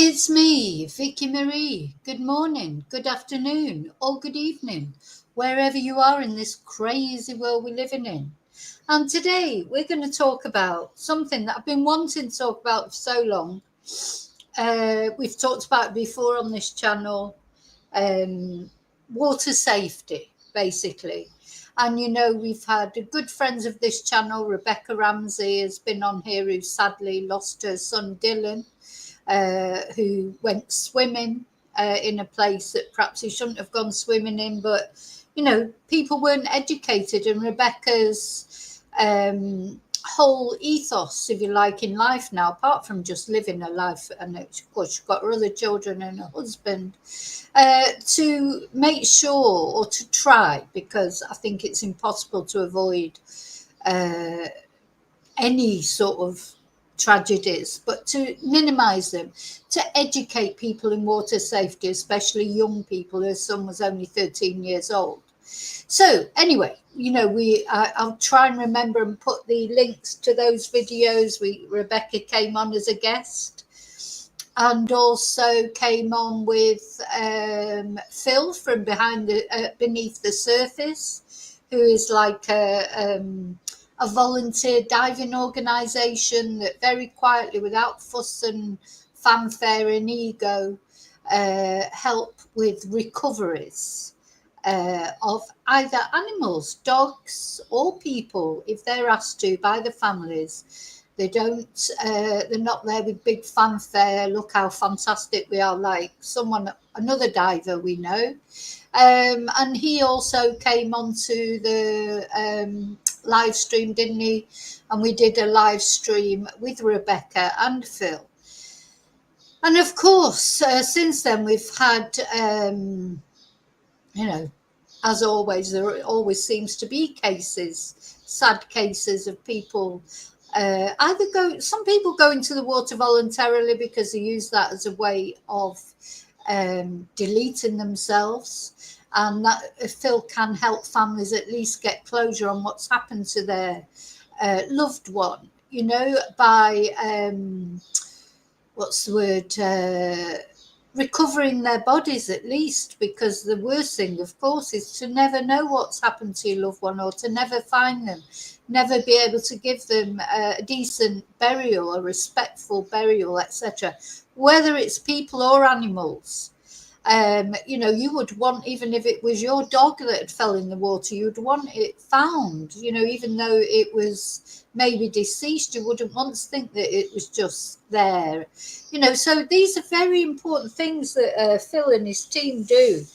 It's me, Vicky Marie. Good morning, good afternoon, or good evening, wherever you are in this crazy world we're living in. And today we're going to talk about something that I've been wanting to talk about for so long. We've talked about it before on this channel, water safety, basically. And, you know, we've had good friends of this channel, Rebecca Ramsey has been on here, who sadly lost her son Dylan. Who went swimming in a place that perhaps he shouldn't have gone swimming in, but you know, people weren't educated, and Rebecca's whole ethos, if you like, in life now, apart from just living a life, and of course she's got her other children and a husband, to make sure, or to try, because I think it's impossible to avoid any sort of tragedies, but to minimize them, to educate people in water safety, especially young people. Her son was only 13 years old. So anyway, you know, I'll try and remember and put the links to those videos. Rebecca came on as a guest, and also came on with Phil from Beneath the Surface, who is like a volunteer diving organisation that very quietly, without fuss and fanfare and ego, help with recoveries of either animals, dogs or people, if they're asked to by the families. They're not there with big fanfare, look how fantastic we are, like another diver we know. And he also came onto the live stream, didn't he? And we did a live stream with Rebecca and Phil. And of course, since then we've had, you know, as always, there always seems to be sad cases of people some people go into the water voluntarily because they use that as a way of deleting themselves. And that Phil can help families at least get closure on what's happened to their loved one, you know, by recovering their bodies at least, because the worst thing, of course, is to never know what's happened to your loved one, or to never find them, never be able to give them a decent burial, a respectful burial, etc., whether it's people or animals. You know, you would want, even if it was your dog that fell in the water, you'd want it found, you know, even though it was maybe deceased, you wouldn't want to think that it was just there, you know. So these are very important things that Phil and his team do.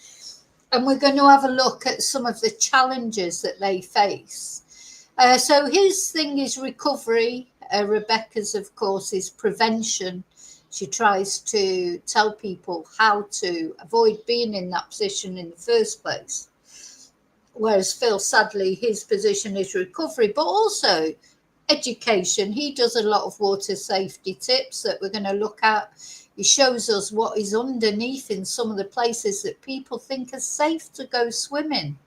And we're going to have a look at some of the challenges that they face. So his thing is recovery. Rebecca's, of course, is prevention. She tries to tell people how to avoid being in that position in the first place. Whereas Phil, sadly, his position is recovery, but also education. He does a lot of water safety tips that we're going to look at. He shows us what is underneath in some of the places that people think are safe to go swimming.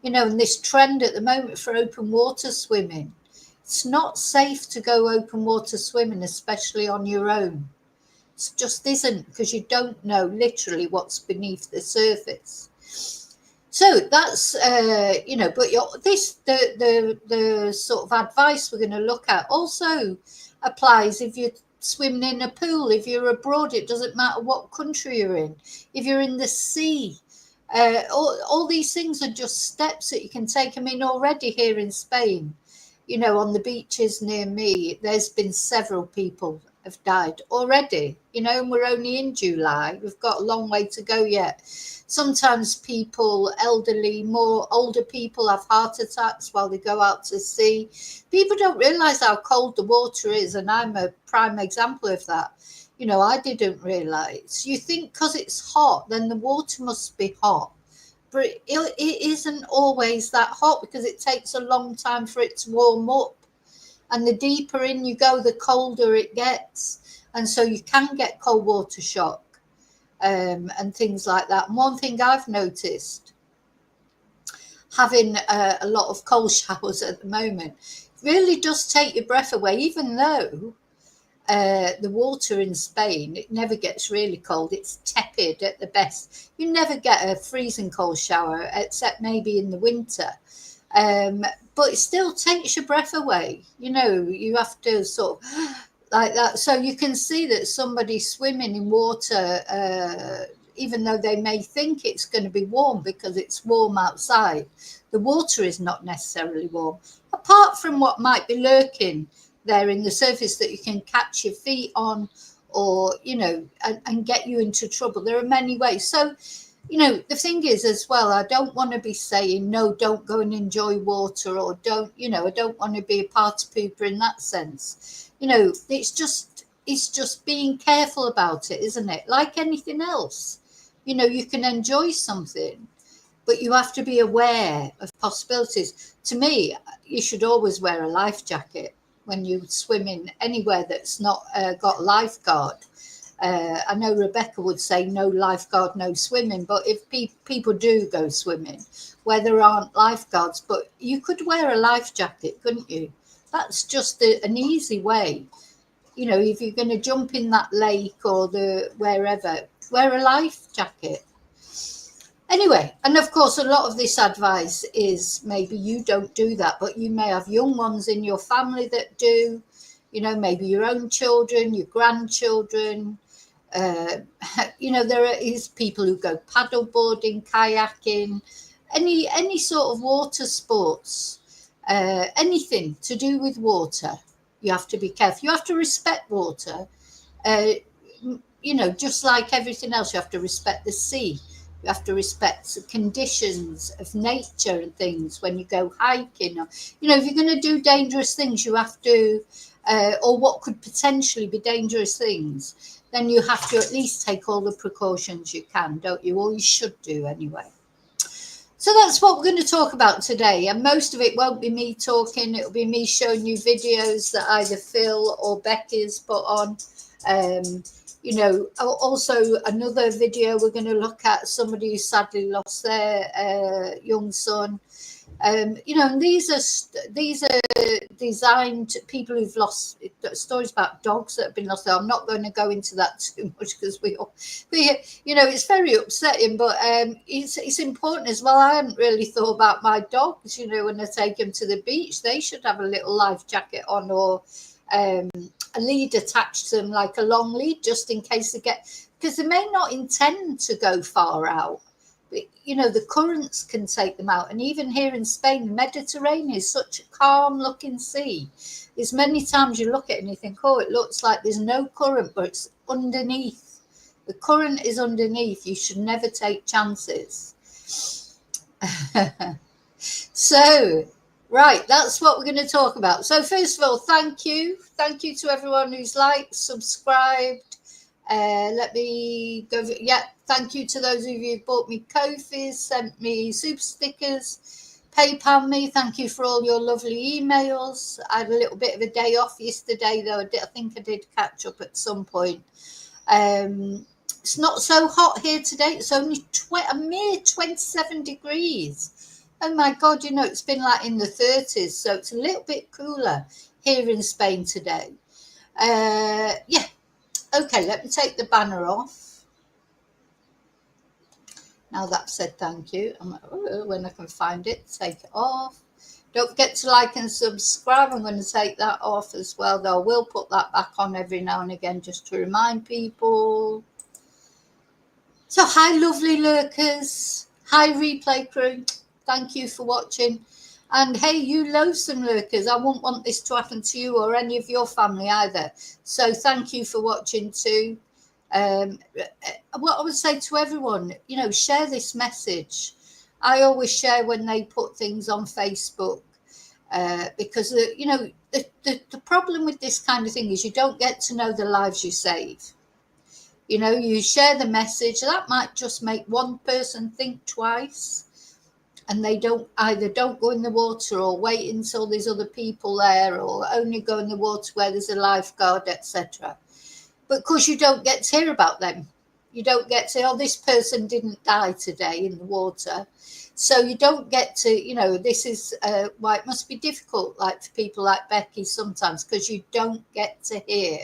You know, and this trend at the moment for open water swimming, it's not safe to go open water swimming, especially on your own. It just isn't, because you don't know literally what's beneath the surface. So that's you know, but the sort of advice we're going to look at also applies if you're swimming in a pool, if you're abroad. It doesn't matter what country you're in, if you're in the sea. All these things are just steps that you can take. I mean, already here in Spain, you know, on the beaches near me, there's been several people have died already, you know, and we're only in July. We've got a long way to go yet. Sometimes people, elderly, more older people, have heart attacks while they go out to sea. People don't realise how cold the water is, and I'm a prime example of that. You know, I didn't realise. You think because it's hot, then the water must be hot. But it isn't always that hot, because it takes a long time for it to warm up. And the deeper in you go, the colder it gets. And so you can get cold water shock and things like that. And one thing I've noticed, having a lot of cold showers at the moment, really does take your breath away, even though the water in Spain, it never gets really cold. It's tepid at the best. You never get a freezing cold shower, except maybe in the winter. But it still takes your breath away. You know, you have to sort of like that. So you can see that somebody swimming in water, even though they may think it's going to be warm because it's warm outside, the water is not necessarily warm, apart from what might be lurking there in the surface that you can catch your feet on, or, you know, and get you into trouble. There are many ways. So, you know, the thing is as well, I don't want to be saying, no, don't go and enjoy water, or don't, you know, I don't want to be a party pooper in that sense. You know, it's just being careful about it, isn't it? Like anything else, you know, you can enjoy something, but you have to be aware of possibilities. To me, you should always wear a life jacket when you swim in anywhere that's not got a lifeguard. I know Rebecca would say no lifeguard, no swimming, but if people do go swimming where there aren't lifeguards, but you could wear a life jacket, couldn't you? That's just an easy way. You know, if you're going to jump in that lake or the wherever, wear a life jacket. Anyway, and of course, a lot of this advice is maybe you don't do that, but you may have young ones in your family that do, you know, maybe your own children, your grandchildren. You know, there is people who go paddle boarding, kayaking, any sort of water sports, anything to do with water. You have to be careful. You have to respect water. You know, just like everything else, you have to respect the sea. You have to respect the conditions of nature and things when you go hiking. Or, you know, if you're going to do dangerous things, you have to, or what could potentially be dangerous things, then you have to at least take all the precautions you can, don't you? Or you should do anyway. So that's what we're going to talk about today. And most of it won't be me talking. It'll be me showing you videos that either Phil or Becky's put on. You know, also another video we're going to look at somebody who sadly lost their young son. You know, and these are designed people who've lost stories about dogs that have been lost. I'm not going to go into that too much because we you know, it's very upsetting, but it's important as well. I hadn't really thought about my dogs. You know, when I take them to the beach, they should have a little life jacket on, or a lead attached to them, like a long lead, just in case they get, because they may not intend to go far out. But, you know, the currents can take them out. And even here in Spain, the Mediterranean is such a calm looking sea. There's many times you look at it and you think, oh, it looks like there's no current, but it's underneath. The current is underneath. You should never take chances. So, right, that's what we're going to talk about. So first of all, thank you. Thank you to everyone who's liked, subscribed. Let me go. Yeah, thank you to those of you who bought me Ko-fis, sent me super stickers, PayPal me. Thank you for all your lovely emails. I had a little bit of a day off yesterday, though. I think I did catch up at some point. It's not so hot here today. It's only a mere 27 degrees. Oh my God, you know, it's been like in the 30s. So it's a little bit cooler here in Spain today. Yeah. Okay, let me take the banner off. Now that I've said thank you, when I can find it, take it off. Don't forget to like and subscribe. I'm going to take that off as well, though I will put that back on every now and again just to remind people. So hi, lovely lurkers. Hi, replay crew. Thank you for watching. And hey, you loathsome lurkers, I wouldn't want this to happen to you or any of your family either. So thank you for watching too. What I would say to everyone, share this message. I always share when they put things on Facebook, because the problem with this kind of thing is you don't get to know the lives you save. You share the message that might just make one person think twice, and they don't go in the water or wait until there's other people there, or only go in the water where there's a lifeguard, etc. But of course you don't get to hear about them. You don't get to, oh, this person didn't die today in the water. So you don't get to, this is why it must be difficult, like for people like Becky sometimes, because you don't get to hear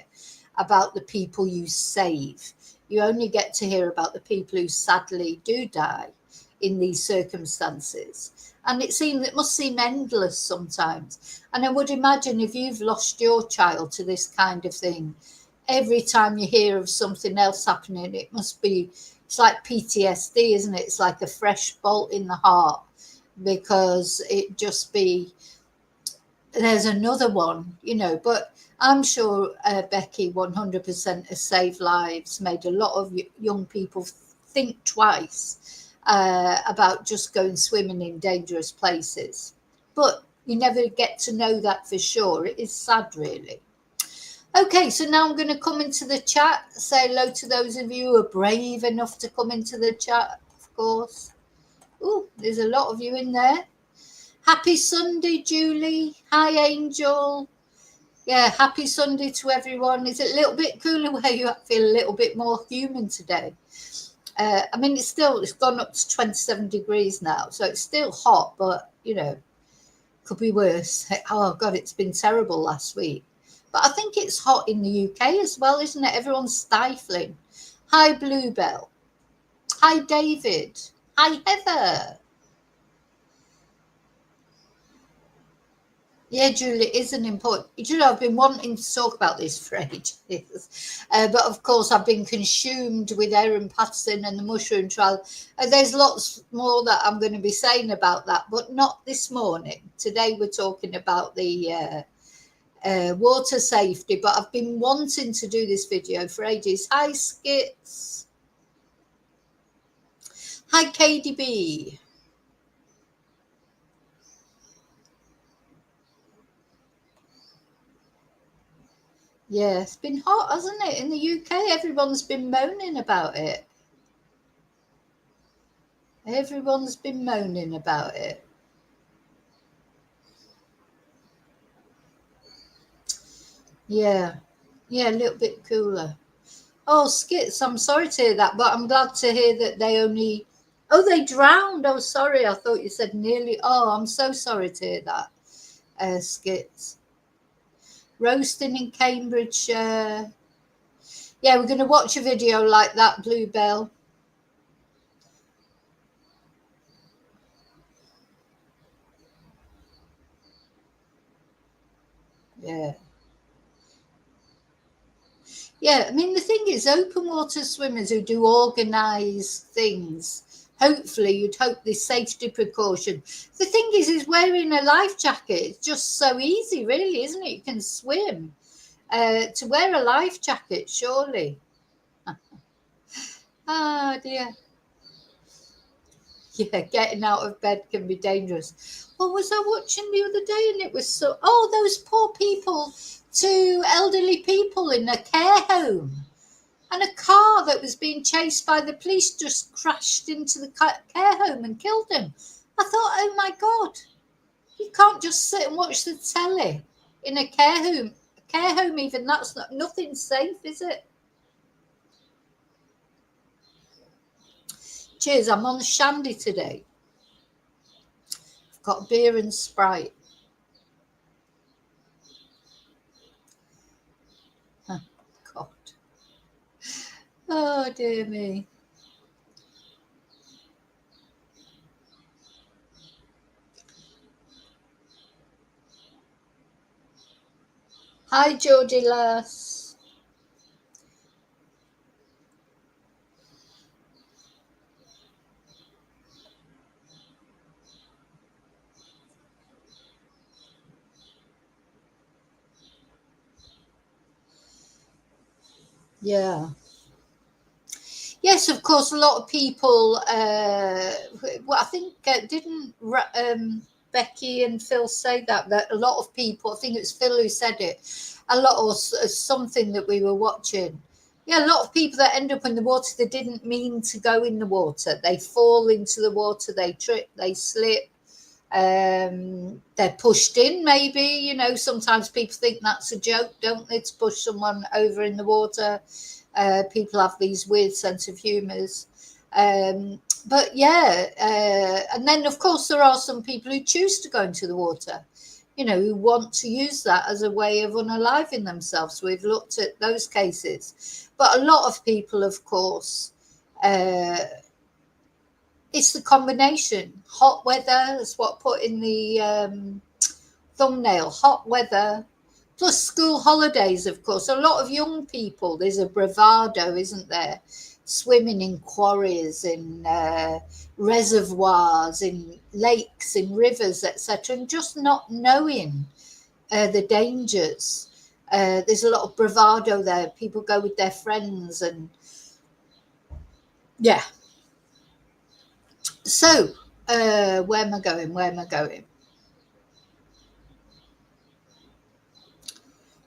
about the people you save. You only get to hear about the people who sadly do die in these circumstances. And it must seem endless sometimes. And I would imagine if you've lost your child to this kind of thing, every time you hear of something else happening, it's like PTSD, isn't it? It's like a fresh bolt in the heart, because there's another one, but I'm sure Becky 100% has saved lives, made a lot of young people think twice about just going swimming in dangerous places. But you never get to know that for sure. It is sad, really. Okay, so now I'm going to come into the chat, say hello to those of you who are brave enough to come into the chat, of course. Oh, there's a lot of you in there. Happy Sunday, Julie. Hi, Angel. Yeah, happy Sunday to everyone. Is it a little bit cooler where you feel a little bit more human today? It's gone up to 27 degrees now, so it's still hot, but, could be worse. Oh, God, it's been terrible last week. But I think it's hot in the UK as well, isn't it? Everyone's stifling. Hi, Bluebell. Hi, David. Hi, Heather. Yeah, Julie, it is an important. I've been wanting to talk about this for ages, but of course I've been consumed with Erin Patterson and the mushroom trial. There's lots more that I'm going to be saying about that, but not this morning. Today we're talking about the water safety, but I've been wanting to do this video for ages. Hi, Skits. Hi, KDB. Yeah, it's been hot, hasn't it? In the UK, everyone's been moaning about it. Everyone's been moaning about it. Yeah, a little bit cooler. Oh, Skits, I'm sorry to hear that, but I'm glad to hear that they drowned. Oh, sorry, I thought you said nearly. Oh, I'm so sorry to hear that, Skits. Roasting in Cambridgeshire. Yeah, we're going to watch a video like that, Bluebell. Yeah. Yeah, the thing is, open water swimmers who do organised things, hopefully you'd hope this safety precaution. The thing is wearing a life jacket. It's just so easy, really, isn't it? You can swim. To wear a life jacket, surely. Ah, dear. Yeah, getting out of bed can be dangerous. What was I watching the other day? And it was those poor people, two elderly people in a care home. And a car that was being chased by the police just crashed into the care home and killed him. I thought, oh my God, you can't just sit and watch the telly in a care home. A care home, even nothing safe, is it? Cheers, I'm on shandy today. I've got beer and Sprite. Oh, God. Oh, dear me. Hi, Geordie Lass. Yeah. Yes, of course, a lot of people, well, I think, didn't Becky and Phil say that a lot of people, I think it was Phil who said it, a lot of something that we were watching. Yeah, a lot of people that end up in the water, they didn't mean to go in the water. They fall into the water, they trip, they slip, they're pushed in, maybe. You know, sometimes people think that's a joke, don't they, to push someone over in the water. People have these weird sense of humours. But yeah, and then of course there are some people who choose to go into the water, you know, who want to use that as a way of unaliving themselves. We've looked at those cases. But a lot of people, of course, it's the combination. Hot weather, that's what I put in the thumbnail, hot weather, plus school holidays, of course. A lot of young people, there's a bravado, isn't there? Swimming in quarries, in reservoirs, in lakes, in rivers, etc., and just not knowing the dangers. There's a lot of bravado there. People go with their friends, and yeah. So, where am I going? Where am I going?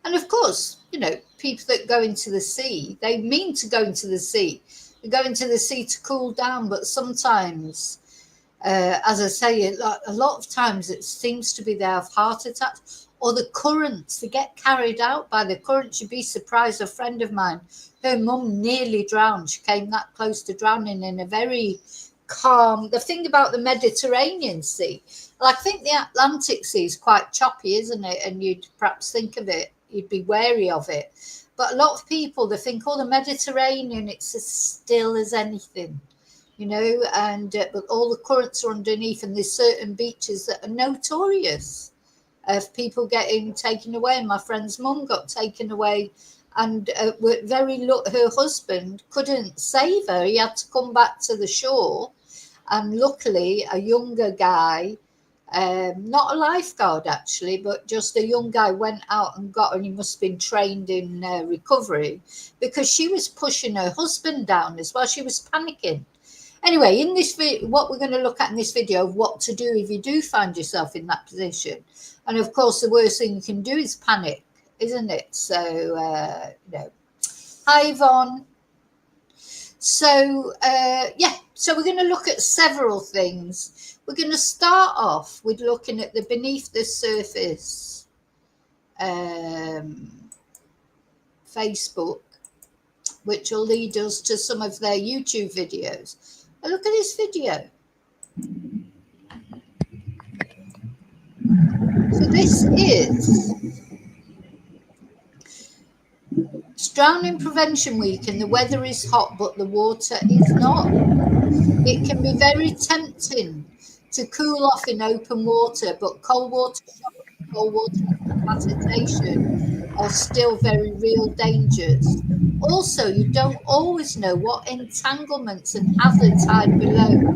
And of course, you know, people that go into the sea, they mean to go into the sea. They go into the sea to cool down, but sometimes, as I say, a lot of times it seems to be they have heart attacks or the currents. They get carried out by the currents. You'd be surprised. A friend of mine, her mum nearly drowned. She came that close to drowning in a very calm. The thing about the Mediterranean Sea, well, I think the Atlantic Sea is quite choppy, isn't it? And you'd perhaps think of it, you'd be wary of it. But a lot of people, they think, oh, the Mediterranean, it's as still as anything, you know, and but all the currents are underneath, and there's certain beaches that are notorious of people getting taken away. And my friend's mum got taken away, and her husband couldn't save her. He had to come back to the shore, and luckily a younger guy, not a lifeguard actually, but just a young guy, went out and got her, and he must have been trained in recovery, because she was pushing her husband down as well. She was panicking. Anyway, in this what we're going to look at in this video, of what to do if you do find yourself in that position. And of course, the worst thing you can do is panic, isn't it? So, you know. Hi, Yvonne. So, yeah, so we're going to look at several things. We're going to start off with looking at the beneath the surface Facebook, which will lead us to some of their YouTube videos. But look at this video. So this is it's Drowning Prevention Week, and the weather is hot, but the water is not. It can be very tempting to cool off in open water, but cold water incapacitation are still very real dangers. Also, you don't always know what entanglements and hazards hide below.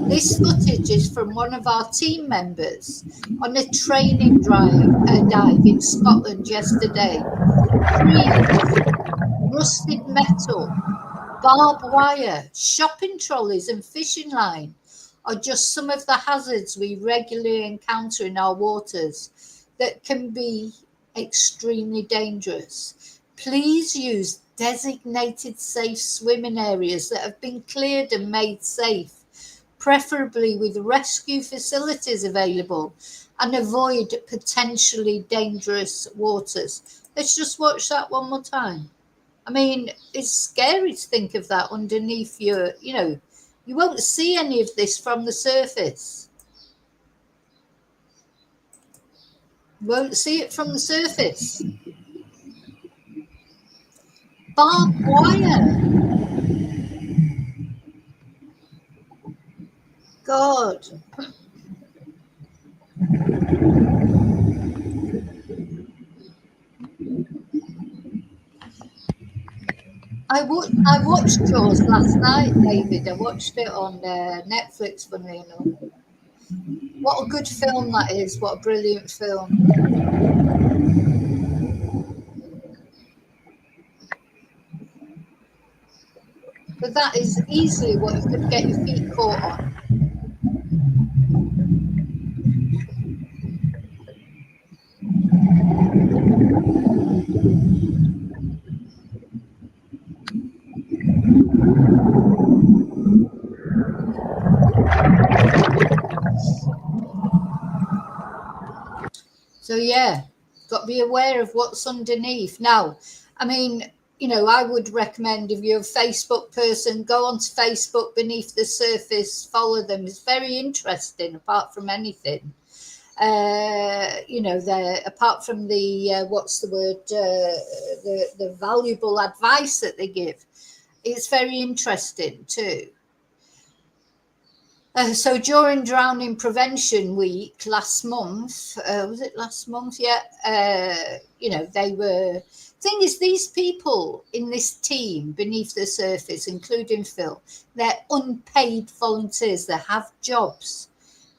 This footage is from one of our team members on a training dive in Scotland yesterday. Trees, rusted metal, barbed wire, shopping trolleys and fishing line are just some of the hazards we regularly encounter in our waters that can be extremely dangerous. Please use designated safe swimming areas that have been cleared and made safe, preferably with rescue facilities available, and avoid potentially dangerous waters. Let's just watch that one more time. I mean, it's scary to think of that underneath your, you know, you won't see any of this from the surface. You won't see it from the surface. Barbed wire. God. I watched Jaws last night, David. I watched it on Netflix, funnily enough. What a good film that is. What a brilliant film. that is easily what you could get your feet caught on. So yeah, got to be aware of what's underneath. Now, I mean, you know, I would recommend if you're a Facebook person, go onto Facebook Beneath the Surface, follow them. It's very interesting, apart from anything. You know, they're apart from the what's the word, the valuable advice that they give. It's very interesting too. So during Drowning Prevention Week last month, was it last month? Yeah. You know, they were. Thing is, these people in this team Beneath the Surface, including Phil, they're unpaid volunteers. They have jobs.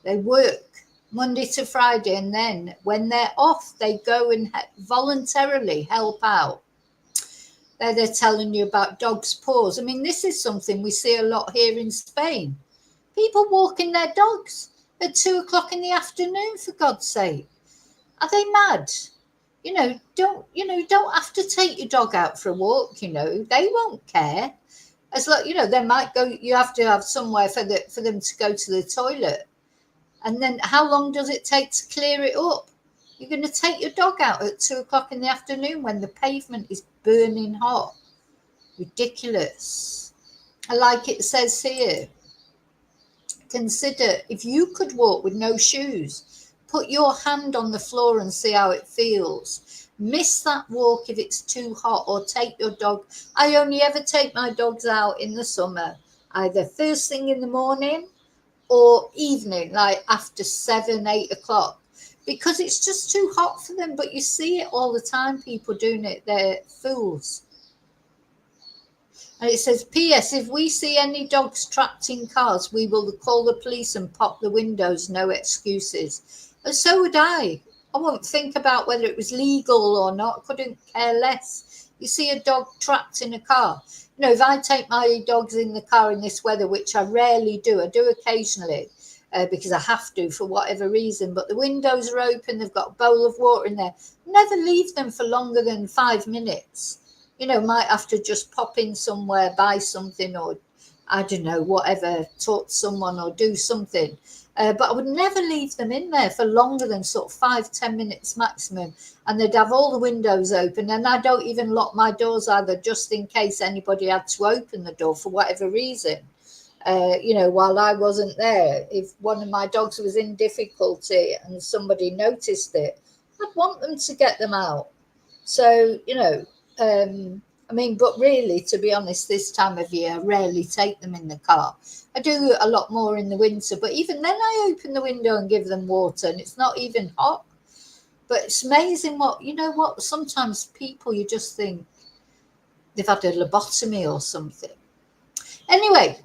They work Monday to Friday, and then when they're off, they go and voluntarily help out. They're telling you about dogs' paws. I mean, this is something we see a lot here in Spain. People walking their dogs at 2:00 in the afternoon, for God's sake. Are they mad? You know, you don't have to take your dog out for a walk, you know, they won't care. As like, you know, they might go, you have to have somewhere for them to go to the toilet. And then how long does it take to clear it up? You're going to take your dog out at 2:00 in the afternoon when the pavement is burning hot. Ridiculous. Like it says here, consider if you could walk with no shoes, put your hand on the floor and see how it feels. Miss that walk if it's too hot, or take your dog. I only ever take my dogs out in the summer, either first thing in the morning or evening, like after 7, 8 o'clock, because it's just too hot for them. But you see it all the time, people doing it, they're fools. And it says, P.S. If we see any dogs trapped in cars, we will call the police and pop the windows, no excuses. And so would I. I won't think about whether it was legal or not. Couldn't care less. You see a dog trapped in a car. You know, if I take my dogs in the car in this weather, which I rarely do, I do occasionally because I have to for whatever reason, but the windows are open, they've got a bowl of water in there. Never leave them for longer than 5 minutes. You know, might have to just pop in somewhere, buy something, or I don't know, whatever, talk to someone or do something. But I would never leave them in there for longer than sort of 5-10 minutes maximum. And they'd have all the windows open. And I don't even lock my doors either, just in case anybody had to open the door for whatever reason. You know, while I wasn't there, if one of my dogs was in difficulty and somebody noticed it, I'd want them to get them out. So, you know, I mean, but really, to be honest, this time of year, I rarely take them in the car. I do a lot more in the winter, but even then I open the window and give them water, and it's not even hot. But it's amazing what, you know what, sometimes people, you just think they've had a lobotomy or something. Anyway,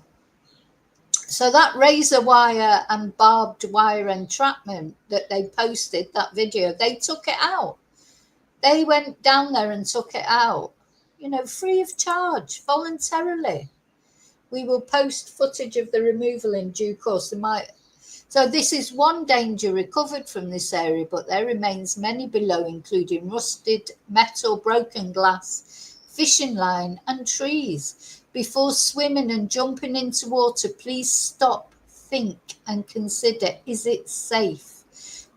so that razor wire and barbed wire entrapment that they posted, that video, they took it out. They went down there and took it out, you know, free of charge, voluntarily. We will post footage of the removal in due course. So this is one danger recovered from this area, but there remains many below, including rusted metal, broken glass, fishing line and trees. Before swimming and jumping into water, please stop, think and consider, is it safe?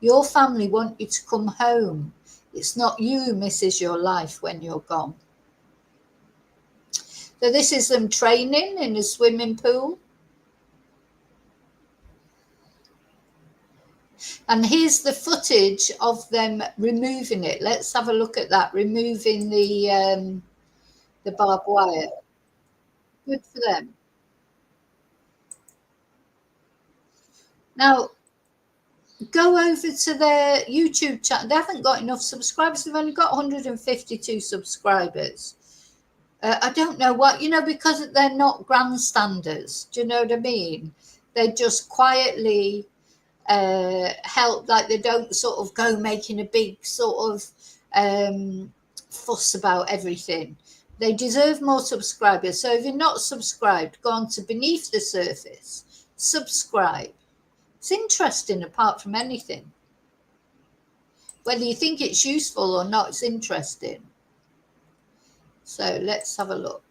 Your family want you to come home. It's not you misses your life when you're gone. So this is them training in a swimming pool. And here's the footage of them removing it. Let's have a look at that, removing the barbed wire. Good for them. Now, go over to their YouTube channel. They haven't got enough subscribers. They've only got 152 subscribers. I don't know what, you know, because they're not grandstanders. Do you know what I mean? They just quietly help, like they don't sort of go making a big sort of fuss about everything. They deserve more subscribers. So if you're not subscribed, go on to Beneath the Surface, subscribe. It's interesting apart from anything. Whether you think it's useful or not, it's interesting. So let's have a look.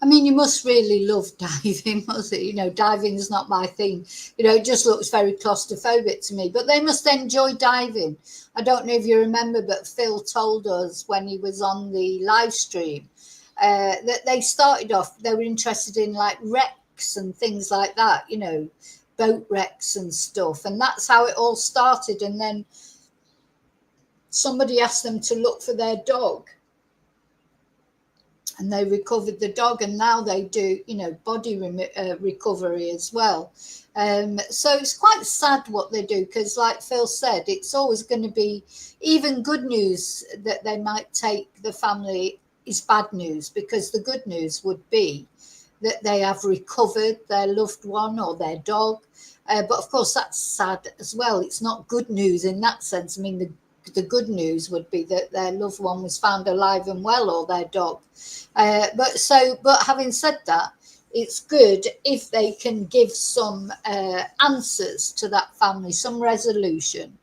I mean, you must really love diving, must it? You know, diving is not my thing. You know, it just looks very claustrophobic to me. But they must enjoy diving. I don't know if you remember, but Phil told us when he was on the live stream that they started off, they were interested in like wrecks and things like that, you know, boat wrecks and stuff. And that's how it all started. And then somebody asked them to look for their dog. And they recovered the dog, and now they do, you know, body recovery as well. So it's quite sad what they do, because like Phil said, it's always going to be, even good news that they might take the family is bad news, because the good news would be that they have recovered their loved one or their dog. But of course, that's sad as well. It's not good news in that sense. I mean, the good news would be that their loved one was found alive and well, or their dog. But having said that, it's good if they can give some answers to that family, some resolution.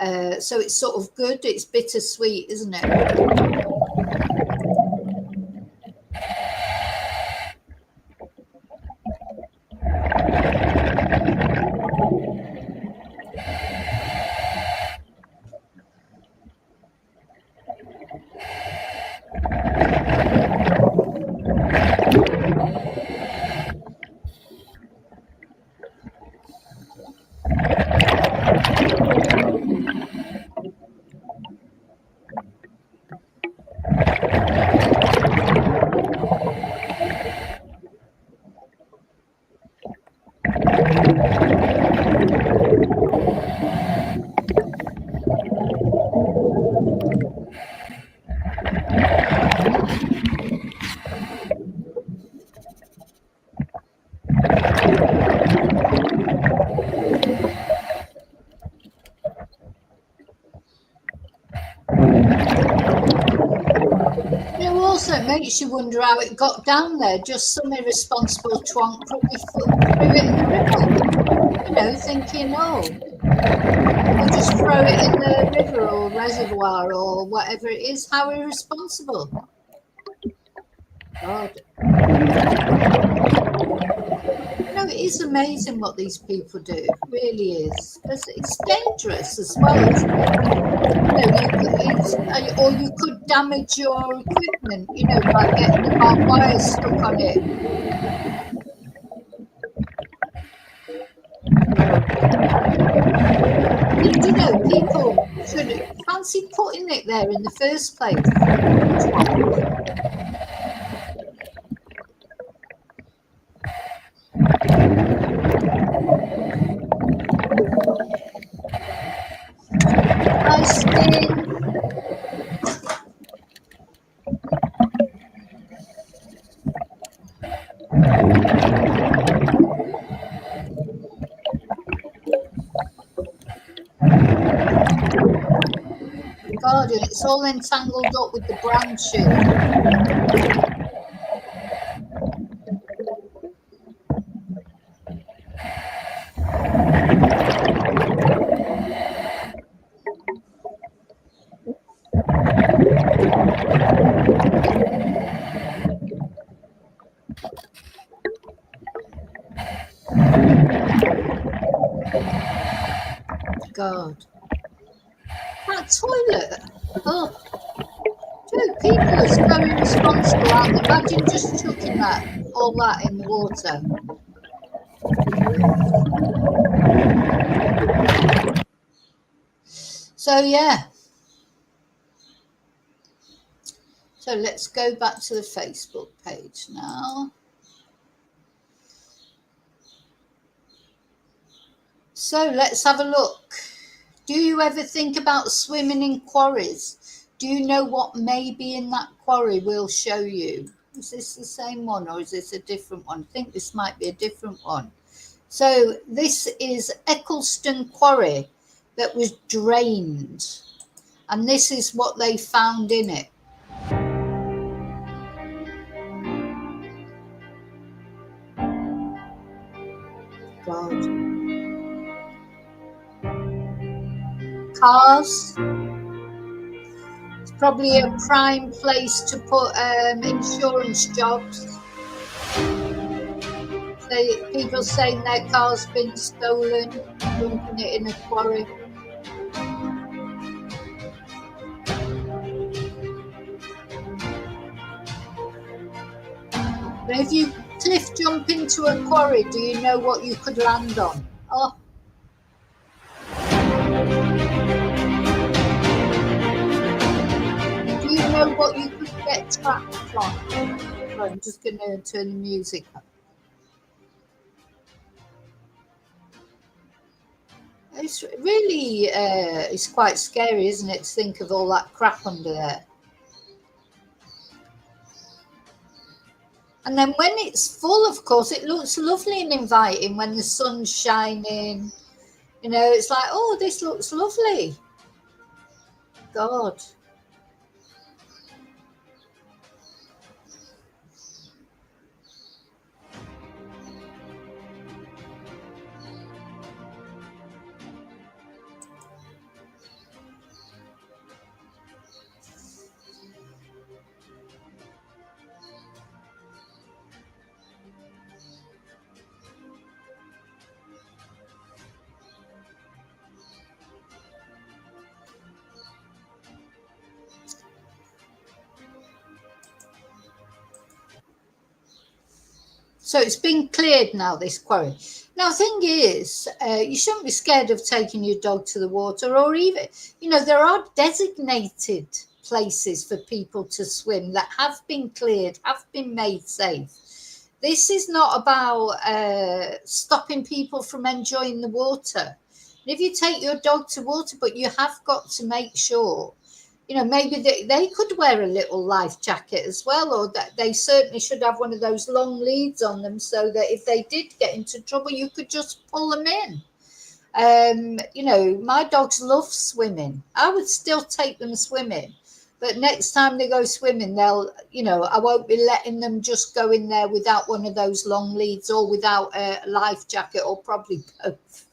So it's sort of good. It's bittersweet, isn't it? It makes you wonder how it got down there. Just some irresponsible twonk probably threw it in the river, you know, thinking, oh, we'll just throw it in the river or reservoir or whatever it is. How irresponsible. God. You know, it is amazing what these people do. It really is. It's dangerous as well, isn't it? Or you could damage your equipment, you know, by getting the barbed wire stuck on it. You know, people should fancy putting it there in the first place. God, and it's all entangled up with the branches. God. That toilet. Oh, dude, people are so irresponsible, aren't they? Imagine just chucking all that in the water. So, yeah. So let's go back to the Facebook page now. So let's have a look. Do you ever think about swimming in quarries? Do you know what may be in that quarry? We'll show you. Is this the same one or is this a different one? I think this might be a different one. So this is Eccleston Quarry that was drained. And this is what they found in it. God. Cars. It's probably a prime place to put insurance jobs. People saying their car's been stolen, dumping it in a quarry. But if you cliff jump into a quarry, do you know what you could land on? Oh. Do you know what you could get trapped on? Sorry, I'm just going to turn the music up. It's really, it's quite scary, isn't it, to think of all that crap under there. And then when it's full, of course, it looks lovely and inviting when the sun's shining. You know, it's like, oh, this looks lovely. God. So it's been cleared now, this quarry. Now, the thing is, you shouldn't be scared of taking your dog to the water, or even, you know, there are designated places for people to swim that have been cleared, have been made safe. This is not about stopping people from enjoying the water. If you take your dog to water, but you have got to make sure, you know, maybe they could wear a little life jacket as well, or that they certainly should have one of those long leads on them so that if they did get into trouble, you could just pull them in. You know, my dogs love swimming. I would still take them swimming, but next time they go swimming, they'll, you know, I won't be letting them just go in there without one of those long leads or without a life jacket, or probably both.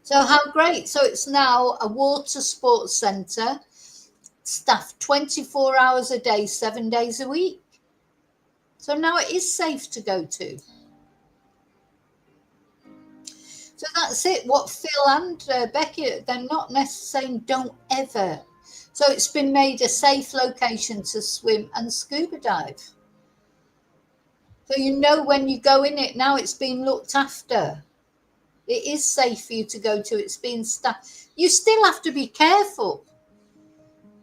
So how great. So it's now a water sports centre, staffed 24 hours a day, 7 days a week. So now it is safe to go to. So that's it. What Phil and Becky, they're not necessarily saying don't ever. So it's been made a safe location to swim and scuba dive. So you know when you go in it, now it's been looked after. It is safe for you to go to. It's been staffed. You still have to be careful.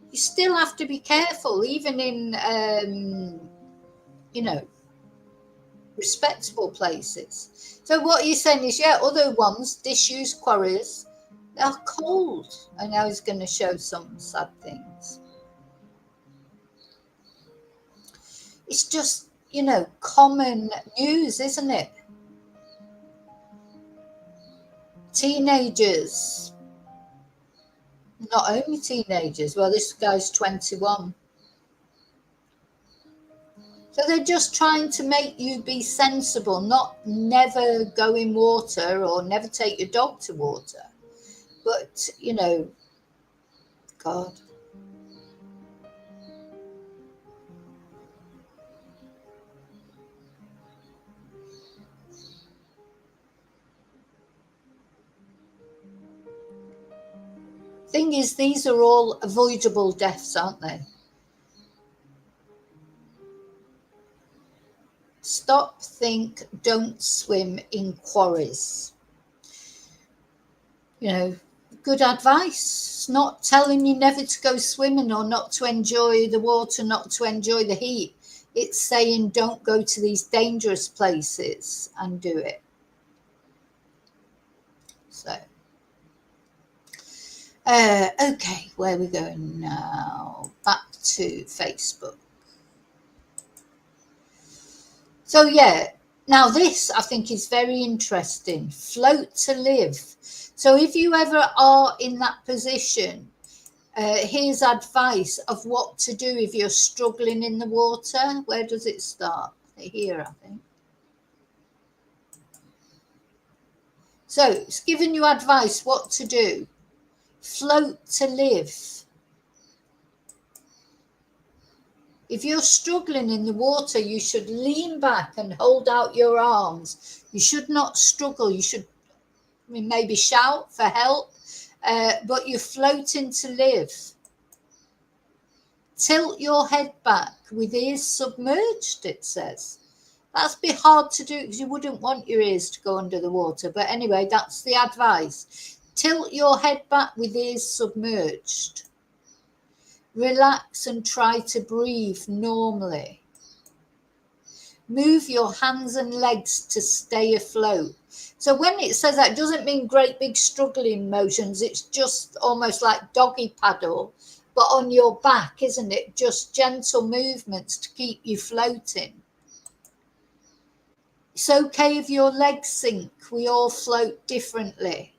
You still have to be careful, even in, you know, respectable places. So what you're saying is, yeah, other ones, disused quarries, they're cold. And now he's going to show some sad things. It's just, you know, common news, isn't it? Teenagers. Not only teenagers. Well, this guy's 21. So they're just trying to make you be sensible, not never go in water or never take your dog to water, But, you know, God. Thing is, these are all avoidable deaths, aren't they? Stop, think, don't swim in quarries. You know, good advice. Not telling you never to go swimming or not to enjoy the water, not to enjoy the heat. It's saying don't go to these dangerous places and do it. So, okay, where are we going now? Back to Facebook. So, yeah, now this I think is very interesting. Float to live. So, if you ever are in that position, here's advice of what to do if you're struggling in the water. Where does it start? Here, I think. So, it's giving you advice what to do. Float to live. If you're struggling in the water, you should lean back and hold out your arms. You should not struggle. You should maybe shout for help, but you're floating to live. Tilt your head back with ears submerged, it says. That's a bit hard to do because you wouldn't want your ears to go under the water. But anyway, that's the advice. Tilt your head back with ears submerged. Relax and try to breathe normally. Move your hands and legs to stay afloat. So when it says that, it doesn't mean great big struggling motions. It's just almost like doggy paddle, but on your back, isn't it? Just gentle movements to keep you floating. It's okay if your legs sink. We all float differently.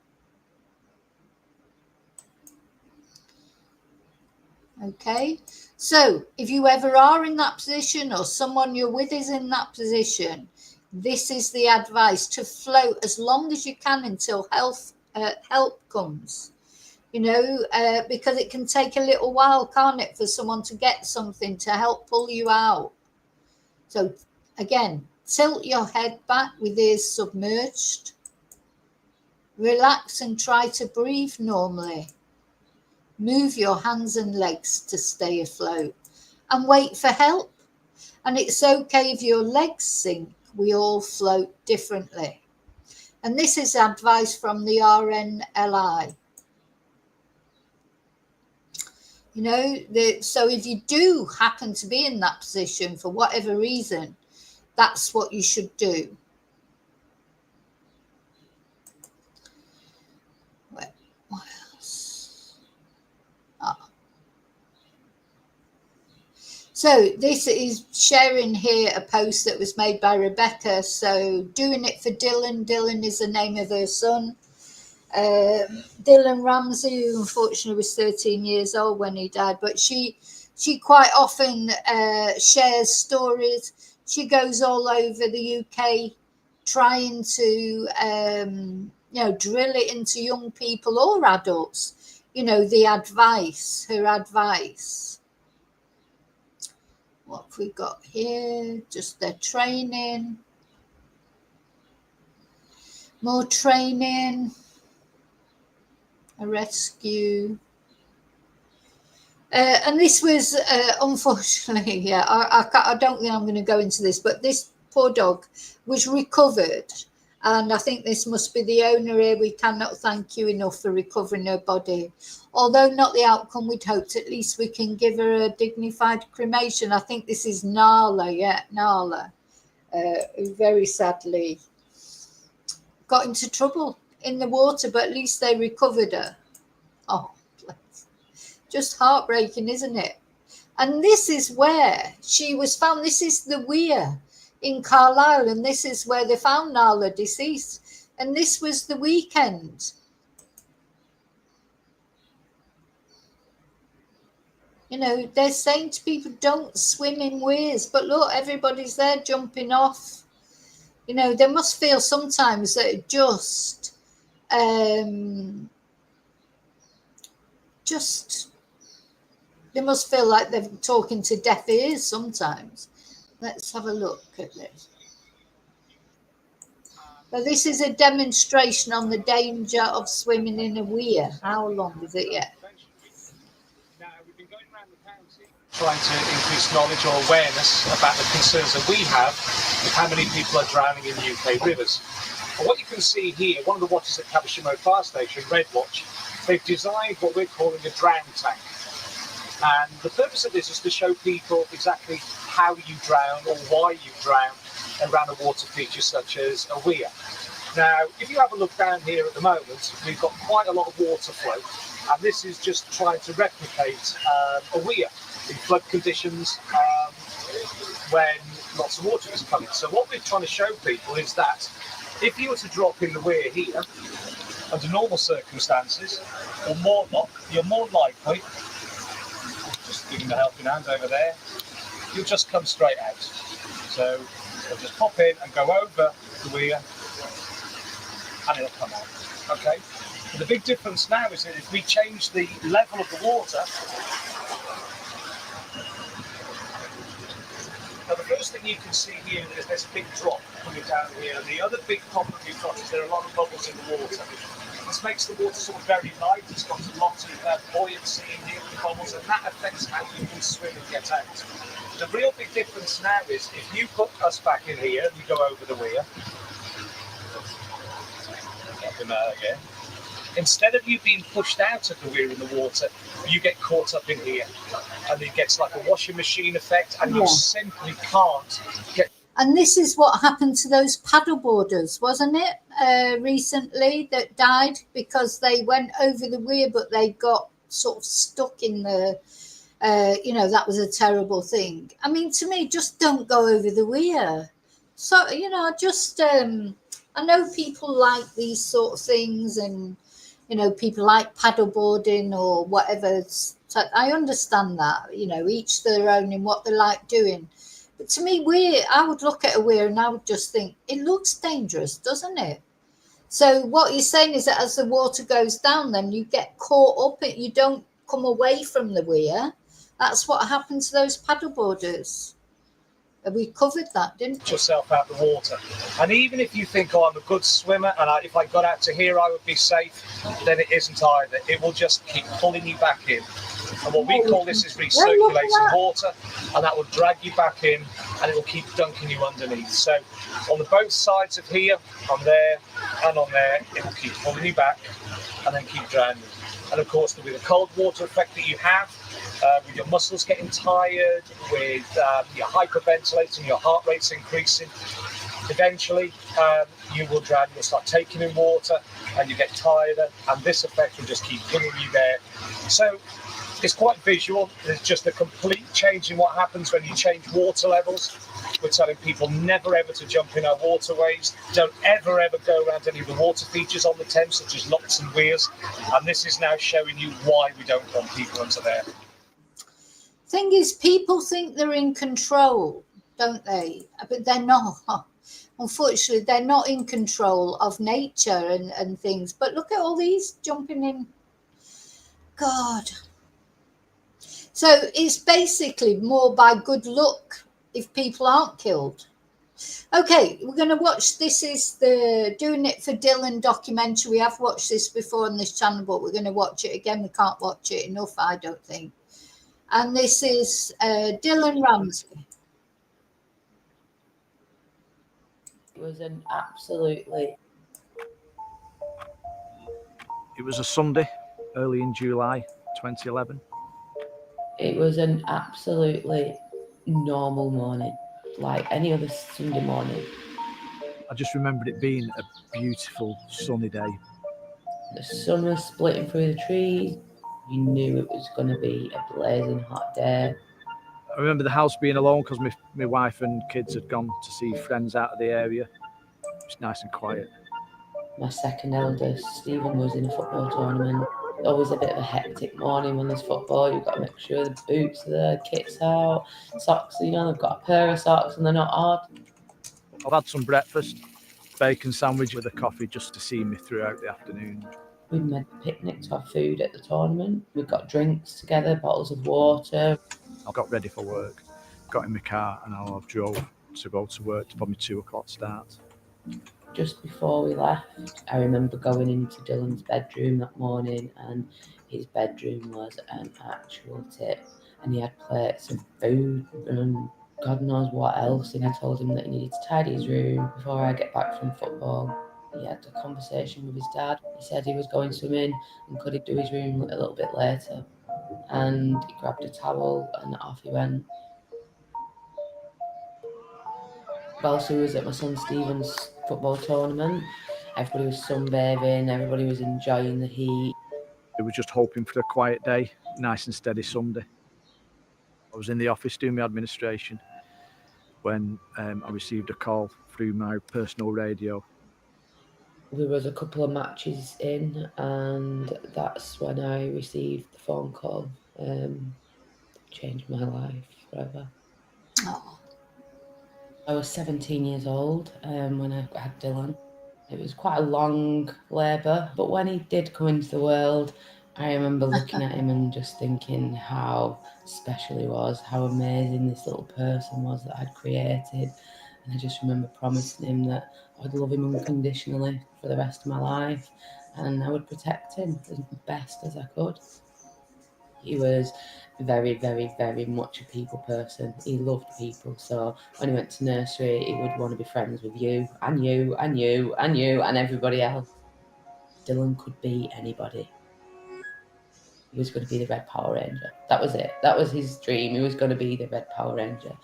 Okay, so if you ever are in that position or someone you're with is in that position, this is the advice: to float as long as you can until help comes. You know, because it can take a little while, can't it, for someone to get something to help pull you out. So again, tilt your head back with ears submerged. Relax and try to breathe normally. Move your hands and legs to stay afloat and wait for help. And it's okay if your legs sink. We all float differently. And this is advice from the RNLI. You know, so if you do happen to be in that position for whatever reason, that's what you should do. What else? So this is sharing here a post that was made by Rebecca. So doing it for Dylan. Dylan is the name of her son. Dylan Ramsey, who unfortunately was 13 years old when he died, but she quite often shares stories. She goes all over the UK trying to you know, drill it into young people or adults, you know, the advice, her advice. What have we got here? Just their training. More training. A rescue. And this was, unfortunately, yeah, I don't think I'm going to go into this, but this poor dog was recovered. And I think this must be the owner here. We cannot thank you enough for recovering her body. Although not the outcome we'd hoped, at least we can give her a dignified cremation. I think this is Nala, yeah, Nala, who very sadly got into trouble in the water, but at least they recovered her. Oh, bless. Just heartbreaking, isn't it? And this is where she was found. This is the weir in Carlisle, and this is where they found Nala deceased. And this was the weekend. You know, they're saying to people, don't swim in weirs. But look, everybody's there jumping off. You know, they must feel sometimes that just, just, they must feel like they're talking to deaf ears sometimes. Let's have a look at this. Well, this is a demonstration on the danger of swimming in a weir. How long is it yet? Now, we've been going around the county trying to increase knowledge or awareness about the concerns that we have with how many people are drowning in UK rivers. And what you can see here, one of the watches at Caversham Road Fire Station, Red Watch, they've designed what we're calling a drown tank. And the purpose of this is to show people exactly how you drown or why you drown around a water feature such as a weir. Now, if you have a look down here at the moment, we've got quite a lot of water flow, and this is just trying to replicate a weir in flood conditions when lots of water is coming. So what we're trying to show people is that if you were to drop in the weir here, under normal circumstances, you're more likely, just giving the helping hand over there, you'll just come straight out. So you'll just pop in and go over the weir, and it'll come out. Okay. But the big difference now is that if we change the level of the water, now the first thing you can see here is there's a big drop coming down here, and the other big problem you've got is there are a lot of bubbles in the water. This makes the water sort of very light. It's got a lot of buoyancy in here with the bubbles, and that affects how you can swim and get out. The real big difference now is if you put us back in here and you go over the weir, up in there again, instead of you being pushed out of the weir in the water, you get caught up in here, and it gets like a washing machine effect, and you simply can't get. And this is what happened to those paddleboarders, wasn't it, recently, that died because they went over the weir, but they got sort of stuck in the, that was a terrible thing. I mean, to me, just don't go over the weir. So, just, I know people like these sort of things, and, people like paddleboarding or whatever. So I understand that, each their own in what they like doing. But to me, I would look at a weir and I would just think, it looks dangerous, doesn't it? So what you're saying is that as the water goes down, then you get caught up, you don't come away from the weir. That's what happened to those paddleboarders. We covered that, didn't we? Yourself out the water. And even if you think, I'm a good swimmer, and if I got out to here, I would be safe, then it isn't either. It will just keep pulling you back in. And what we call this is recirculating water, and that will drag you back in, and it will keep dunking you underneath. So on the both sides of here, on there and on there, it will keep pulling you back and then keep drowning. And of course, with the cold water effect that you have, with your muscles getting tired, with your hyperventilating, your heart rate's increasing, eventually you will drown. You'll start taking in water and you get tireder, and this effect will just keep pulling you there. So it's quite visual. There's just a complete change in what happens when you change water levels. We're telling people never ever to jump in our waterways. Don't ever go around any of the water features on the Thames, such as locks and weirs. And this is now showing you why we don't want people into there. Thing is, people think they're in control, don't they? But they're not. Unfortunately, they're not in control of nature and things. But look at all these jumping in. God. So it's basically more by good luck if people aren't killed. Okay, we're going to watch. This is the Doing It for Dylan documentary. We have watched this before on this channel, but we're going to watch it again. We can't watch it enough, I don't think. And this is Dylan Ramsey. It was an absolutely... It was a Sunday, early in July 2011. It was an absolutely normal morning, like any other Sunday morning. I just remembered it being a beautiful sunny day. The sun was splitting through the trees. You knew it was going to be a blazing hot day. I remember the house being alone because my wife and kids had gone to see friends out of the area. It was nice and quiet. My second eldest, Stephen, was in a football tournament. Always a bit of a hectic morning when there's football. You've got to make sure the boots are there, kit's out, socks, they've got a pair of socks and they're not hard. I've had some breakfast, bacon sandwich with a coffee just to see me throughout the afternoon. We made a picnic to have food at the tournament. We got drinks together, bottles of water. I got ready for work, got in my car, and I drove to go to work to probably 2 o'clock start. Just before we left, I remember going into Dylan's bedroom that morning, and his bedroom was an actual tip. And he had plates of food and God knows what else. And I told him that he needed to tidy his room before I get back from football. He had a conversation with his dad. He said he was going swimming and could he do his room a little bit later. And he grabbed a towel and off he went. Balsu was at my son Stephen's football tournament. Everybody was sunbathing, everybody was enjoying the heat. We were just hoping for a quiet day, nice and steady Sunday. I was in the office doing my administration when I received a call through my personal radio. There was a couple of matches in, and that's when I received the phone call. Changed my life forever. Oh. I was 17 years old when I had Dylan. It was quite a long labour, but when he did come into the world, I remember looking at him and just thinking how special he was, how amazing this little person was that I'd created. And I just remember promising him that I would love him unconditionally for the rest of my life, and I would protect him as best as I could. He was very, very, very much a people person. He loved people. So when he went to nursery, he would want to be friends with you and you and you and you and everybody else. Dylan could be anybody. He was going to be the Red Power Ranger. That was it. That was his dream. He was going to be the Red Power Ranger.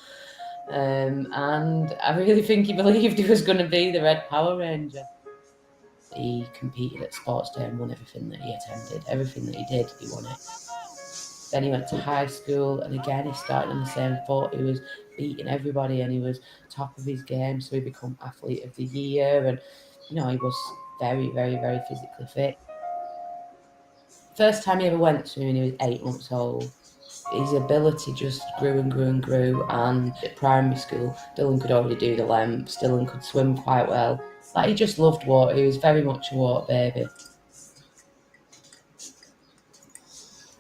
And I really think he believed he was going to be the Red Power Ranger. He competed at Sports Day and won everything that he attended. Everything that he did, he won it. Then he went to high school, and again, he started on the same foot. He was beating everybody, and he was top of his game, so he became Athlete of the Year. And, you know, he was very, very, very physically fit. First time he ever went swimming, he was 8 months old. His ability just grew and grew and grew, and at primary school, Dylan could already do the lengths. Dylan could swim quite well. Like, he just loved water. He was very much a water baby.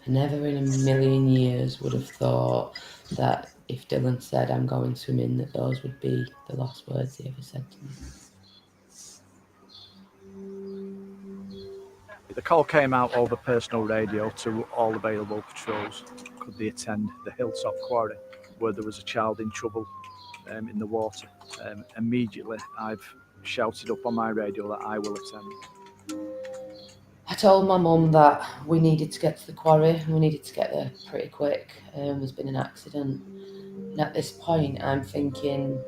I never in a million years would have thought that if Dylan said, "I'm going swimming," that those would be the last words he ever said to me. The call came out over personal radio to all available patrols. Could they attend the Hilltop Quarry, where there was a child in trouble in the water? Immediately, I've shouted up on my radio that I will attend. I told my mum that we needed to get to the quarry. We needed to get there pretty quick. There's been an accident. And at this point, I'm thinking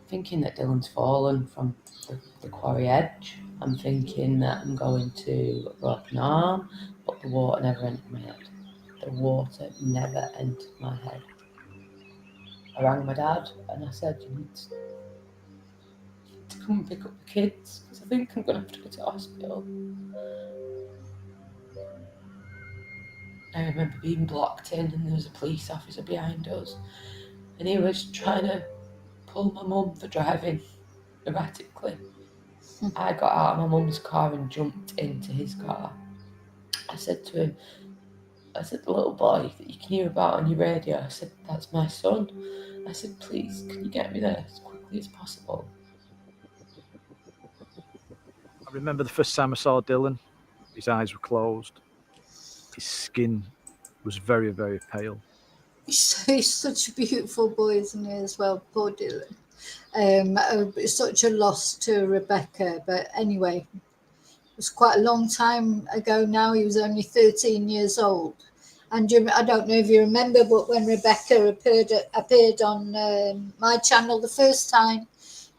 that Dylan's fallen from the quarry edge. I'm thinking that I'm going to a broken arm, but the water never entered my head. The water never entered my head. I rang my dad and I said, "You need to come and pick up the kids, because I think I'm going to have to go to hospital." I remember being blocked in, and there was a police officer behind us, and he was trying to pull my mum for driving erratically. I got out of my mum's car and jumped into his car. I said to him, "The little boy that you can hear about on your radio," I said, "that's my son." I said, "Please, can you get me there as quickly as possible?" I remember the first time I saw Dylan, his eyes were closed. His skin was very, very pale. He's such a beautiful boy, isn't he, as well, poor Dylan. It's such a loss to Rebecca, but anyway, it was quite a long time ago now. He was only 13 years old. And I don't know if you remember, but when Rebecca appeared on my channel the first time,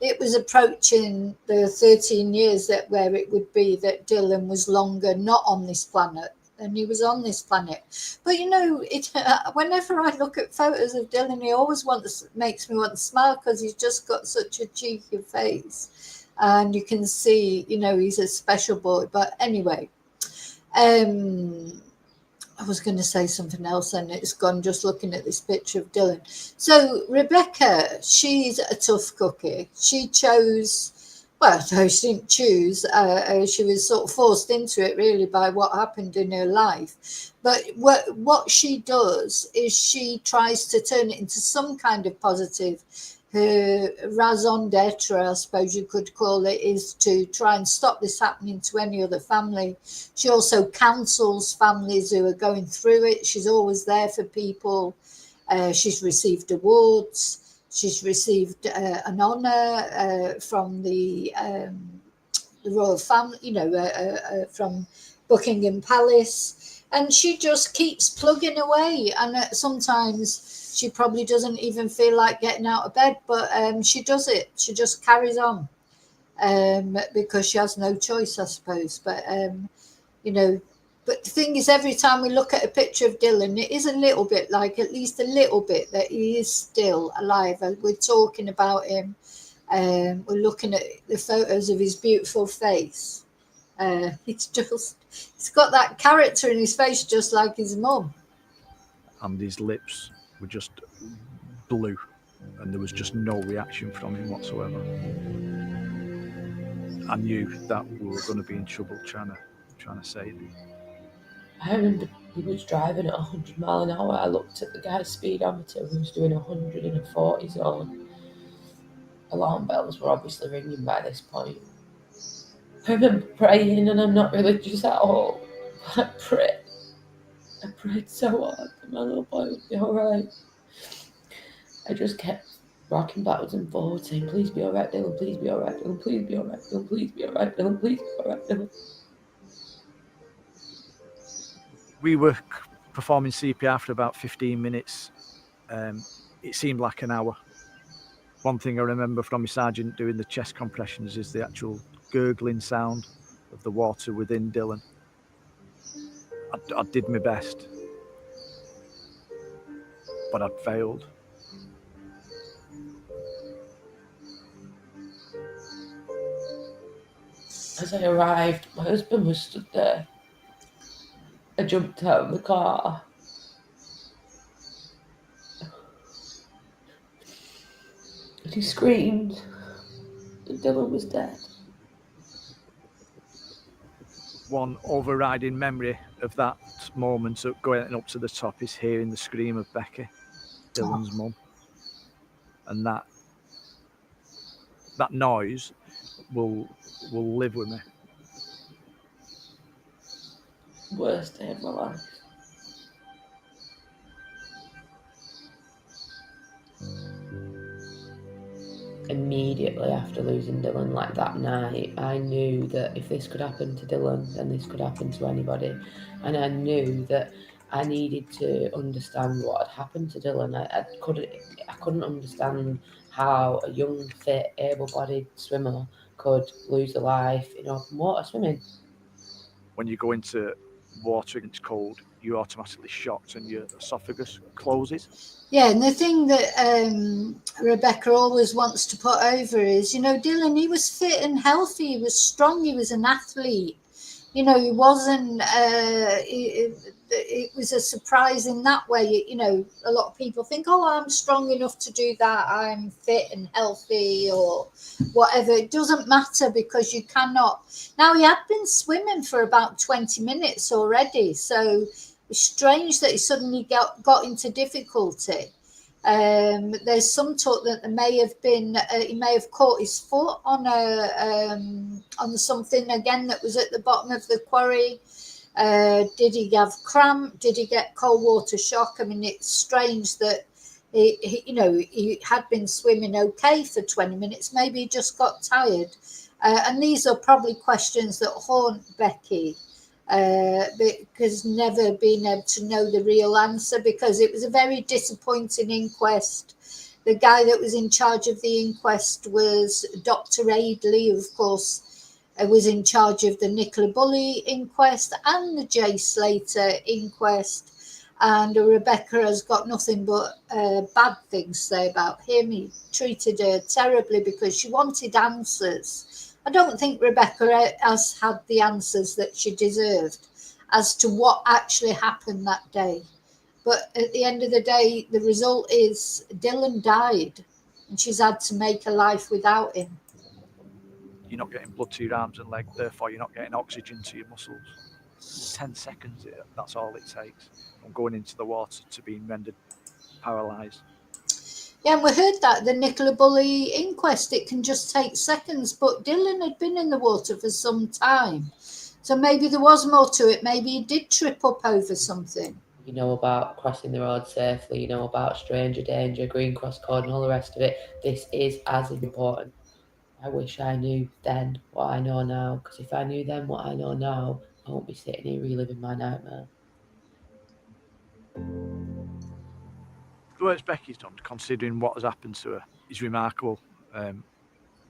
it was approaching the 13 years where it would be that Dylan was longer not on this planet than he was on this planet. But you know, whenever I look at photos of Dylan, he always makes me want to smile, because he's just got such a cheeky face, and you can see, you know, he's a special boy. But anyway, I was going to say something else and it's gone just looking at this picture of Dylan. So Rebecca, she's a tough cookie. She chose, Well, no, she didn't choose. She was sort of forced into it, really, by what happened in her life. But what she does is she tries to turn it into some kind of positive. Her raison d'etre, I suppose you could call it, is to try and stop this happening to any other family. She also counsels families who are going through it. She's always there for people. She's received awards. She's received an honour from the royal family, from Buckingham Palace. And she just keeps plugging away. And sometimes she probably doesn't even feel like getting out of bed, but she does it. She just carries on because she has no choice, I suppose. But, but the thing is, every time we look at a picture of Dylan, it is a little bit like, at least a little bit, that he is still alive. We're talking about him. We're looking at the photos of his beautiful face. He's got that character in his face, just like his mum. And his lips were just blue, and there was just no reaction from him whatsoever. I knew that we were going to be in trouble trying to save him. I remember he was driving at 100 mile an hour. I looked at the guy's speedometer who was doing 140 zone. Alarm bells were obviously ringing by this point. I remember praying, and I'm not religious at all, but I prayed so hard that my little boy would be alright. I just kept rocking backwards and forwards, saying, please be alright, Dylan, please be alright, Dylan, please be alright, Dylan, please be alright, Dylan, please be alright, Dylan. We were performing CPR for about 15 minutes. It seemed like an hour. One thing I remember from my sergeant doing the chest compressions is the actual gurgling sound of the water within Dylan. I did my best, but I'd failed. As I arrived, my husband was stood there. I jumped out of the car. And he screamed that Dylan was dead. One overriding memory of that moment of going up to the top is hearing the scream of Becky, Dylan's mum. And that noise will live with me. Worst day of my life. Immediately after losing Dylan, like that night, I knew that if this could happen to Dylan, then this could happen to anybody. And I knew that I needed to understand what had happened to Dylan. I couldn't understand how a young, fit, able-bodied swimmer could lose their life in open water swimming. When you go into water and it's cold, you're automatically shocked and your esophagus closes. Yeah, and the thing that Rebecca always wants to put over is, Dylan, he was fit and healthy, he was strong, he was an athlete. He wasn't, it was a surprise in that way. A lot of people think, oh, I'm strong enough to do that, I'm fit and healthy or whatever. It doesn't matter because you cannot. Now, he had been swimming for about 20 minutes already, so it's strange that he suddenly got into difficulty. There's some talk that there may have been he may have caught his foot on something again that was at the bottom of the quarry. Did he have cramp? Did he get cold water shock? I mean, it's strange that he had been swimming okay for 20 minutes. Maybe he just got tired. And these are probably questions that haunt Becky. Because never being able to know the real answer, because it was a very disappointing inquest. The guy that was in charge of the inquest was Dr. Aidley, of course, was in charge of the Nicola Bulley inquest and the Jay Slater inquest. And Rebecca has got nothing but bad things to say about him. He treated her terribly because she wanted answers. I don't think Rebecca has had the answers that she deserved as to what actually happened that day. But at the end of the day, the result is Dylan died and she's had to make a life without him. you're not getting blood to your arms and legs, therefore you're not getting oxygen to your muscles. 10 seconds, that's all it takes from going into the water to being rendered paralysed. Yeah, and we heard that at the Nicola Bulley inquest, it can just take seconds, but Dylan had been in the water for some time. So maybe there was more to it. Maybe he did trip up over something. You know about crossing the road safely, you know about stranger danger, green cross code and all the rest of it. This is as important. I wish I knew then what I know now, because if I knew then what I know now, I won't be sitting here reliving my nightmare. The work Becky's done, considering what has happened to her, is remarkable.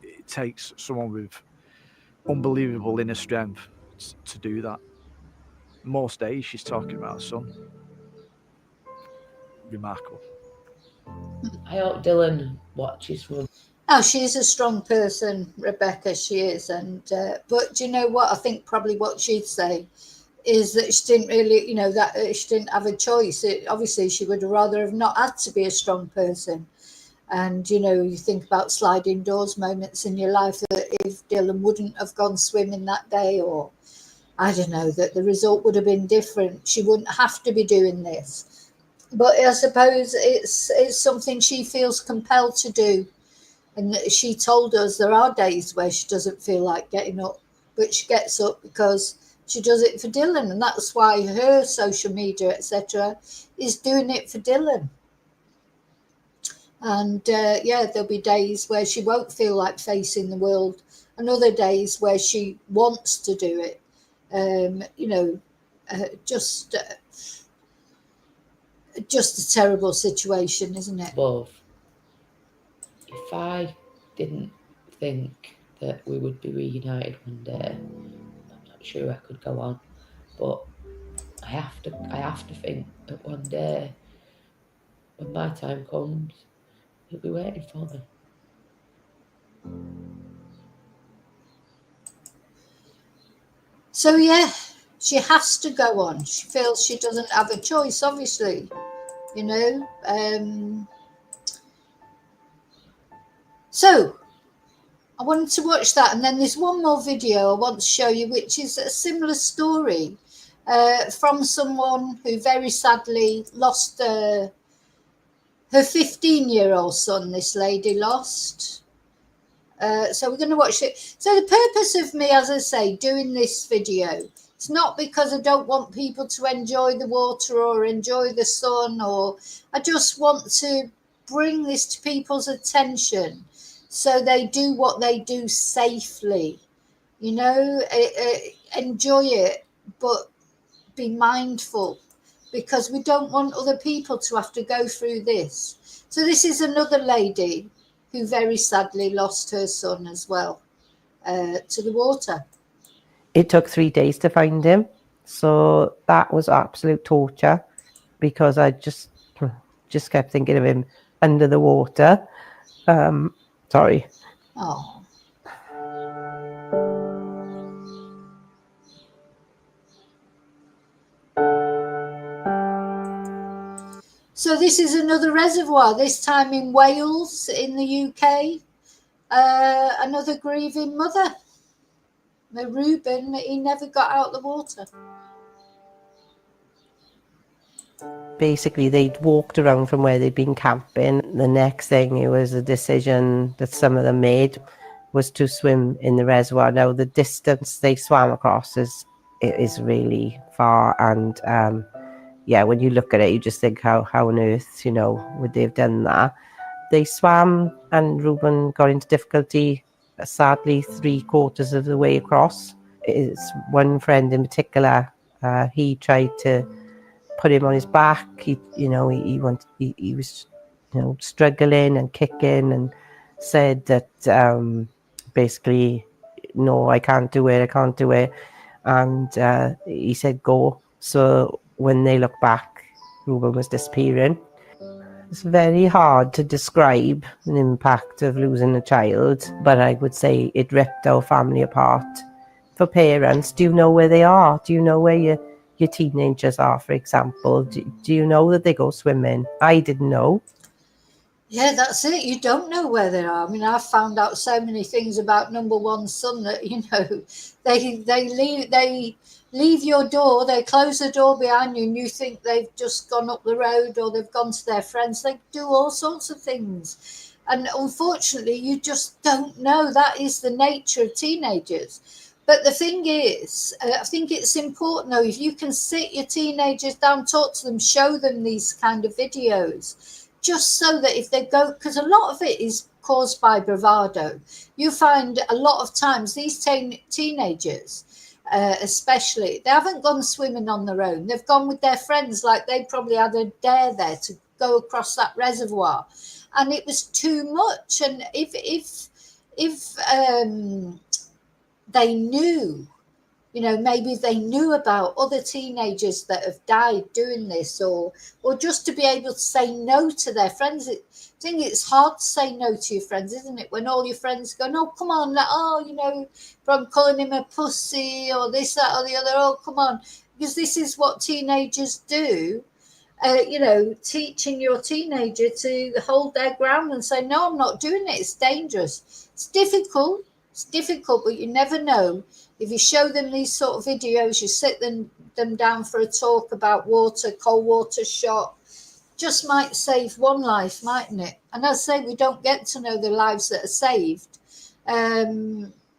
It takes someone with unbelievable inner strength to do that. Most days she's talking about her son. Remarkable. I hope Dylan watches from. Oh, she's a strong person, Rebecca, she is. And but do you know what? I think probably what she'd say is that she didn't really, that she didn't have a choice. Obviously, she would rather have not had to be a strong person. And, you think about sliding doors moments in your life that if Dylan wouldn't have gone swimming that day, or I don't know, that the result would have been different. She wouldn't have to be doing this. But I suppose it's something she feels compelled to do. And she told us there are days where she doesn't feel like getting up, but she gets up because she does it for Dylan. And that's why her social media, etc., is doing it for Dylan. And there'll be days where she won't feel like facing the world, and other days where she wants to do it. Just a terrible situation, isn't it? Both. If I didn't think that we would be reunited one day, I'm not sure I could go on. But I have to think that one day, when my time comes, he'll be waiting for me. So she has to go on. She feels she doesn't have a choice, obviously, So I wanted to watch that, and then there's one more video I want to show you, which is a similar story from someone who very sadly lost her 15-year-old son. This lady lost. So we're going to watch it. So the purpose of me, as I say, doing this video, it's not because I don't want people to enjoy the water or enjoy the sun, or I just want to bring this to people's attention so they do what they do safely. Enjoy it, but be mindful, because we don't want other people to have to go through this. So this is another lady who very sadly lost her son as well to the water. It took 3 days to find him. So that was absolute torture, because I just kept thinking of him under the water. Sorry. Oh. So this is another reservoir, this time in Wales, in the UK. Another grieving mother. Reuben, he never got out the water. Basically, they'd walked around from where they'd been camping. The next thing, it was a decision that some of them made was to swim in the reservoir. Now, the distance they swam across is really far, and when you look at it, you just think, how on earth, would they have done that? They swam, and Reuben got into difficulty, sadly, 3/4 of the way across. It's one friend in particular, he tried to put him on his back. He was struggling and kicking, and said that basically, no, I can't do it. And he said, go. So when they look back, Reuben was disappearing. It's very hard to describe the impact of losing a child, but I would say it ripped our family apart. For parents, do you know where they are? Do you know where your teenagers are, for example? Do you know that they go swimming? I didn't know. Yeah, that's it. You don't know where they are. I mean, I've found out so many things about number one son that, you know, they leave your door, they close the door behind you, and you think they've just gone up the road or they've gone to their friends. They do all sorts of things. And unfortunately, you just don't know. That is the nature of teenagers. But the thing is, I think it's important, though, if you can sit your teenagers down, talk to them, show them these kind of videos, just so that if they go, because a lot of it is caused by bravado. You find a lot of times these teenagers, especially, they haven't gone swimming on their own. They've gone with their friends, like they probably had a dare there to go across that reservoir, and it was too much. And if they knew, you know, maybe they knew about other teenagers that have died doing this, or just to be able to say no to their friends. I think it's hard to say no to your friends, isn't it, when all your friends go, no, come on, oh, you know, from calling him a pussy or this, that, or the other, oh, come on, because this is what teenagers do. You know, teaching your teenager to hold their ground and say, no, I'm not doing it, it's dangerous. It's difficult, but you never know. If you show them these sort of videos, you sit them down for a talk about water, cold water shock, just might save one life, mightn't it? And as I say, we don't get to know the lives that are saved.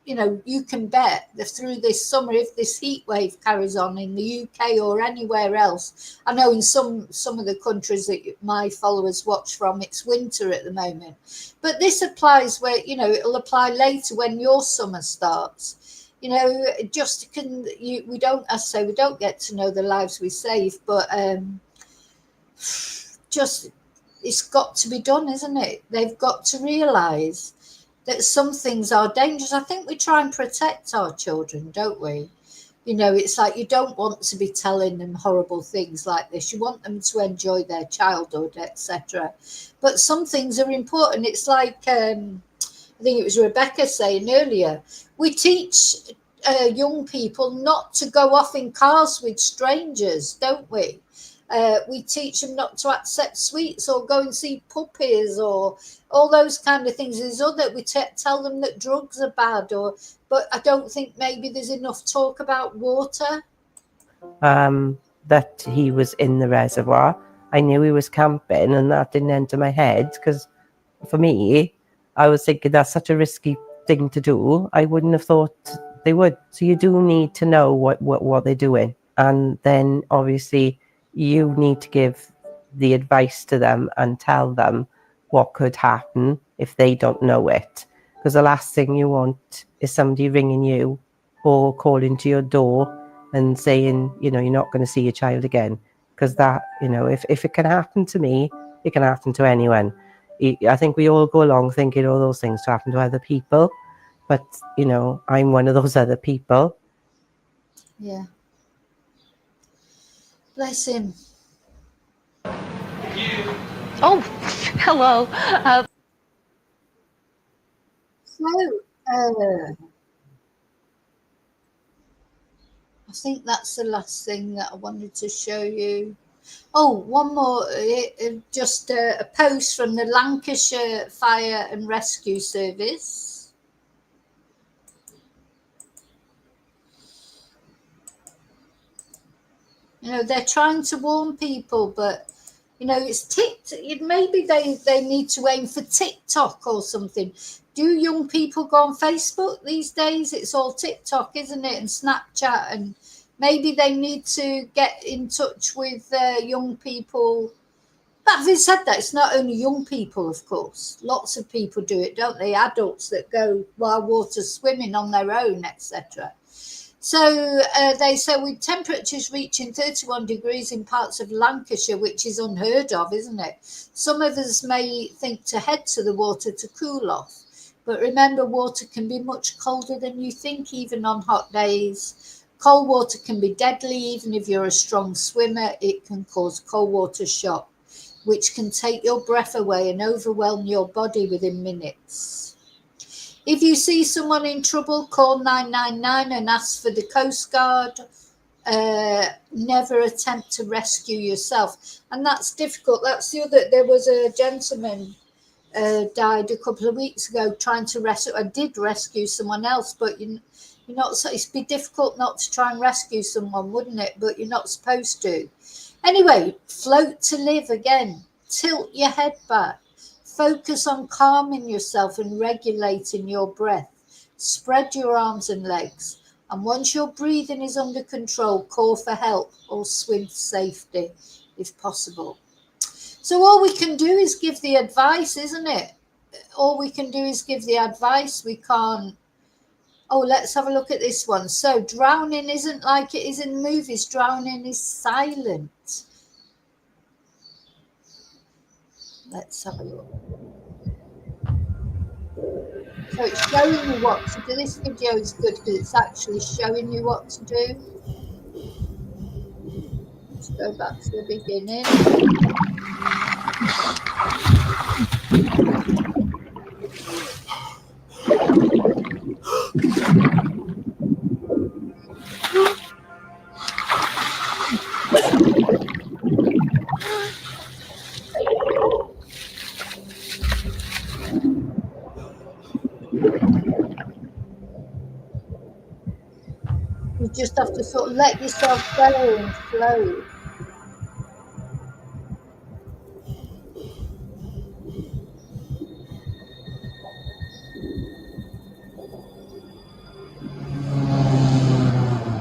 You know, you can bet that through this summer, if this heat wave carries on in the UK or anywhere else, I know in some of the countries that my followers watch from, it's winter at the moment. But this applies where, you know, it'll apply later when your summer starts. You know, just we don't, as I say, we don't get to know the lives we save, but just, it's got to be done, isn't it? They've got to realise that some things are dangerous. I think we try and protect our children, don't we? You know, it's like you don't want to be telling them horrible things like this. You want them to enjoy their childhood, etc. But some things are important. It's like, I think it was Rebecca saying earlier, we teach young people not to go off in cars with strangers, don't we? We teach them not to accept sweets or go and see puppies or all those kind of things. There's other, we tell them that drugs are bad, but I don't think maybe there's enough talk about water. That he was in the reservoir. I knew he was camping, and that didn't enter my head, because for me, I was thinking that's such a risky thing to do. I wouldn't have thought they would. So you do need to know what they're doing, and then obviously you need to give the advice to them and tell them what could happen if they don't know it. Because the last thing you want is somebody ringing you or calling to your door and saying, you know, you're not going to see your child again. Because that, you know, if it can happen to me, it can happen to anyone. I think we all go along thinking all those things to happen to other people. But, you know, I'm one of those other people. Yeah. Bless him. Oh, hello. So, I think that's the last thing that I wanted to show you. Oh, one more, just a post from the Lancashire Fire and Rescue Service. You know, they're trying to warn people, but, you know, it's maybe they need to aim for TikTok or something. Do young people go on Facebook these days? It's all TikTok, isn't it? And Snapchat, and maybe they need to get in touch with young people. But having said that, it's not only young people, of course. Lots of people do it, don't they? Adults that go wild water swimming on their own, etc. So they say with temperatures reaching 31 degrees in parts of Lancashire, which is unheard of, isn't it? Some of us may think to head to the water to cool off. But remember, water can be much colder than you think, even on hot days. Cold water can be deadly, even if you're a strong swimmer. It can cause cold water shock, which can take your breath away and overwhelm your body within minutes. If you see someone in trouble, call 999 and ask for the Coast Guard. Never attempt to rescue yourself. And that's difficult. That's the other. There was a gentleman died a couple of weeks ago trying to rescue. I did rescue someone else, but you're not. So it'd be difficult not to try and rescue someone, wouldn't it? But you're not supposed to. Anyway, float to live again. Tilt your head back. Focus on calming yourself and regulating your breath. Spread your arms and legs. And once your breathing is under control, call for help or swim to safety if possible. So all we can do is give the advice, isn't it? All we can do is give the advice. We can't. Oh, let's have a look at this one. So drowning isn't like it is in movies. Drowning is silent. Let's have a look. So it's showing you what to do. This video is good because it's actually showing you what to do. Let's go back to the beginning. You just have to sort of let yourself go and flow.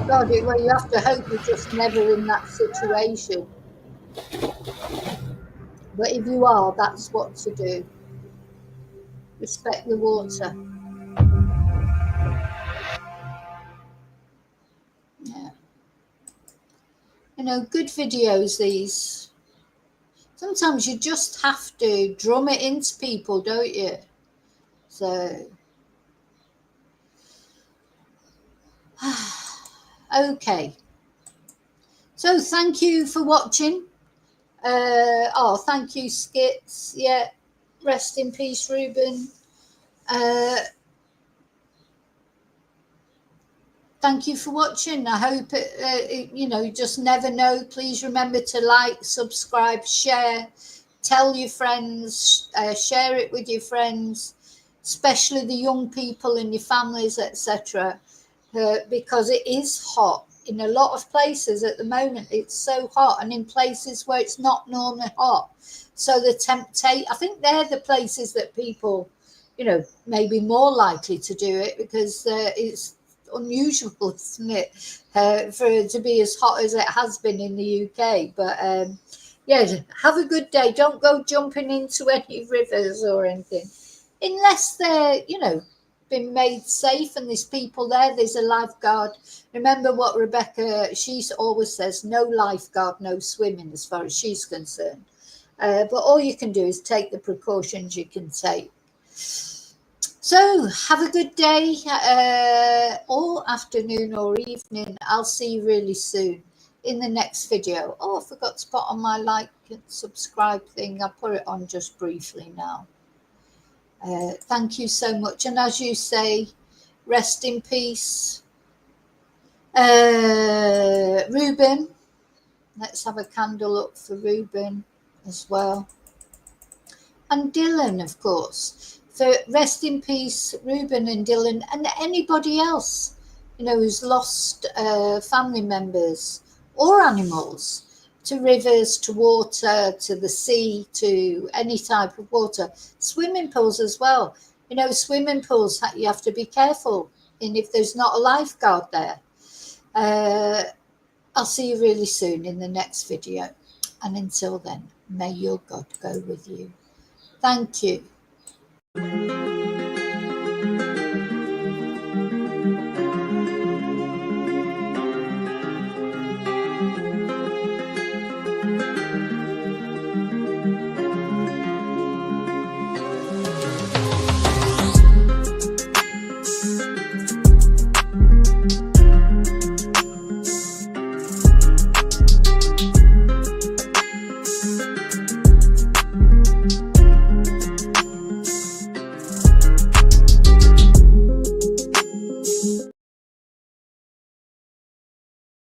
God, well, you have to hope you're just never in that situation. But if you are, that's what to do. Respect the water. Yeah. You know, good videos, these. Sometimes you just have to drum it into people, don't you? So, okay. So thank you for watching. Thank you, Skits. Yeah, rest in peace, Ruben. Thank you for watching. I hope you just never know. Please remember to like, subscribe, share, tell your friends, share it with your friends, especially the young people in your families, etc. Because it is hot in a lot of places at the moment. It's so hot, and in places where it's not normally hot. So I think they're the places that people, may be more likely to do it, because it's unusual, isn't it, for it to be as hot as it has been in the UK. But yeah, have a good day. Don't go jumping into any rivers or anything, unless they're been made safe and there's people there's a lifeguard. Remember what Rebecca, she always says, no lifeguard, no swimming, as far as she's concerned. But all you can do is take the precautions you can take. So have a good day, or afternoon or evening. I'll see you really soon in the next video. Oh, I forgot to put on my like and subscribe thing. I'll put it on just briefly now. Thank you so much. And as you say, rest in peace. Ruben, let's have a candle up for Ruben as well. And Dylan, of course. So rest in peace, Ruben and Dylan, and anybody else, who's lost family members or animals to rivers, to water, to the sea, to any type of water. Swimming pools as well. Swimming pools, you have to be careful. And if there's not a lifeguard there, I'll see you really soon in the next video. And until then, may your God go with you. Thank you.